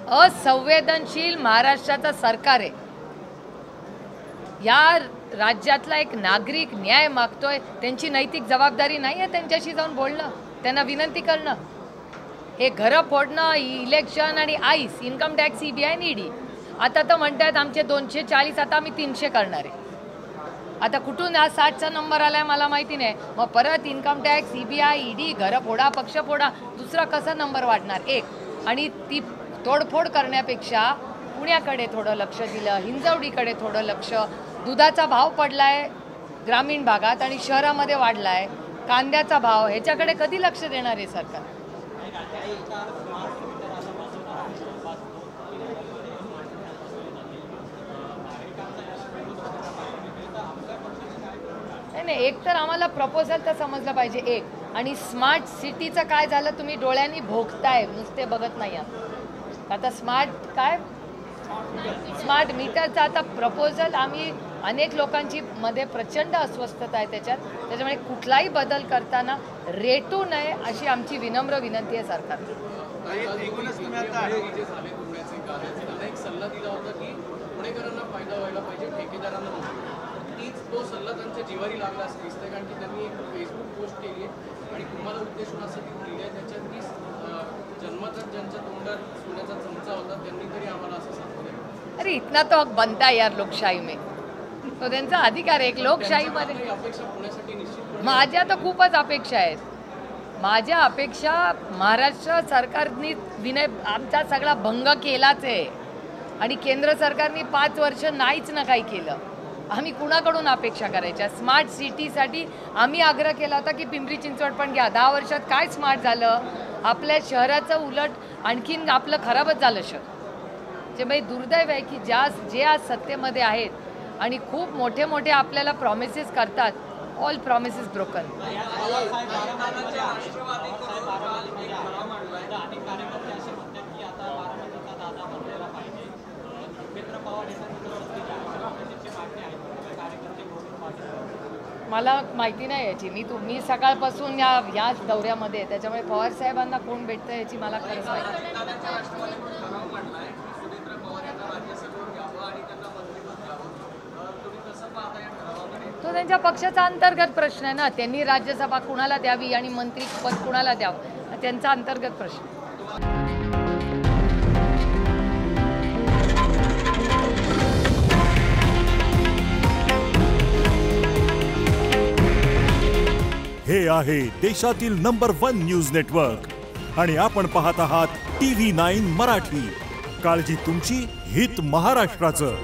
असंवेदनशील महाराष्ट्राचं सरकार आहे। या राज्यातला एक नागरिक न्याय मागतोय, त्यांची नैतिक जबाबदारी नाही आहे त्यांच्याशी जाऊन बोलणं, त्यांना विनंती करणं। हे घरं फोडणं, इलेक्शन आणि आईस, इन्कम टॅक्स, सीबीआय आणि ईडी। आता तर म्हणतात आमचे 240, आता आम्ही 300 करणार आहे। आता कुठून हा 60चा नंबर आलाय मला माहिती नाही। मग परत इन्कम टॅक्स, सीबीआय, ईडी, घरं फोडा, पक्ष फोडा, दुसरा कसा नंबर वाढणार? एक आणि ती तोडफोड करण्यापेक्षा पुण्याकडे थोडं लक्ष दिलं, हिंजवडीकडे थोडं लक्ष। दुधाचा भाव पडलाय ग्रामीण भागात आणि शहरामध्ये वाढलाय, कांद्याचा भाव, ह्याच्याकडे कधी लक्ष देणार आहे सरकार? नाही, एक तर आम्हाला प्रपोजल तर समजलं पाहिजे एक, आणि स्मार्ट सिटीचं काय झालं तुम्ही डोळ्यांनी भोगताय, नुसते बघत नाही आहात। आता स्मार्ट मीटरचा आता प्रपोजल आम्ही अनेक लोकांची मध्ये प्रचंड अस्वस्थता आहे त्याच्यामुळे कुठलाही बदल करताना रेटू नये अशी आमची विनम्र विनंती आहे सरकारला। सल्ला दिला होता की पुणेकरांना फायदा व्हायला पाहिजे, ठेकेदारांना तो सल्ला त्यांच्या जिवारी लागला असं दिसतंय, कारण की त्यांनी एक फेसबुक पोस्ट केली आहे आणि तुम्हाला उद्देशून असं लिहिलं आहे त्याच्यात की जन्मतच ज्यांच्या तोंडात सोन्याचा चमचा होता त्यांनी तरी आम्हाला असं सांगितलं। अरे इतना तो हक बनता है यार लोकशाही में, तो त्यांचा अधिकार आहे। एक लोकशाहीमध्ये अपेक्षा पुण्यासाठी निश्चित माझ्या तर खूपच अपेक्षा आहेत। माझ्या अपेक्षा महाराष्ट्र सरकारने विनय आमचा सगळा भंग केलाच आहे आणि केंद्र सरकारने 5 वर्ष नाहीच ना काही केलं। आम्ही कुणाकडून अपेक्षा करायच्या? स्मार्ट सिटीसाठी आम्ही आग्रह केला होता की पिंपरी चिंचवड पण घ्या। 10 वर्षात काय स्मार्ट झालं? आपल्या शहराचं उलट आणखीन आपलं खराबच झालं शहर। जे दुर्दैव आहे की जे आज सत्तेमध्ये आहेत आणि खूप मोठे मोठे आपल्याला प्रॉमिसेस करतात, ऑल प्रॉमिसेस ब्रोकन। मला माहिती नाही याची, मी सकाळपासून याच दौऱ्यामध्ये आहे, त्याच्यामुळे पवार साहेबांना कोण भेटतं याची मला खरंच माहिती। तो त्यांच्या पक्षाचा अंतर्गत प्रश्न आहे ना, त्यांनी राज्यसभा कुणाला द्यावी आणि मंत्रीपद कुणाला द्यावं, त्यांचा अंतर्गत प्रश्न। हे आहे देशातील नंबर 1 न्यूज नेटवर्क आणि आपण पाहत आहात TV9 मराठी। काळजी तुमची, हित महाराष्ट्राचं।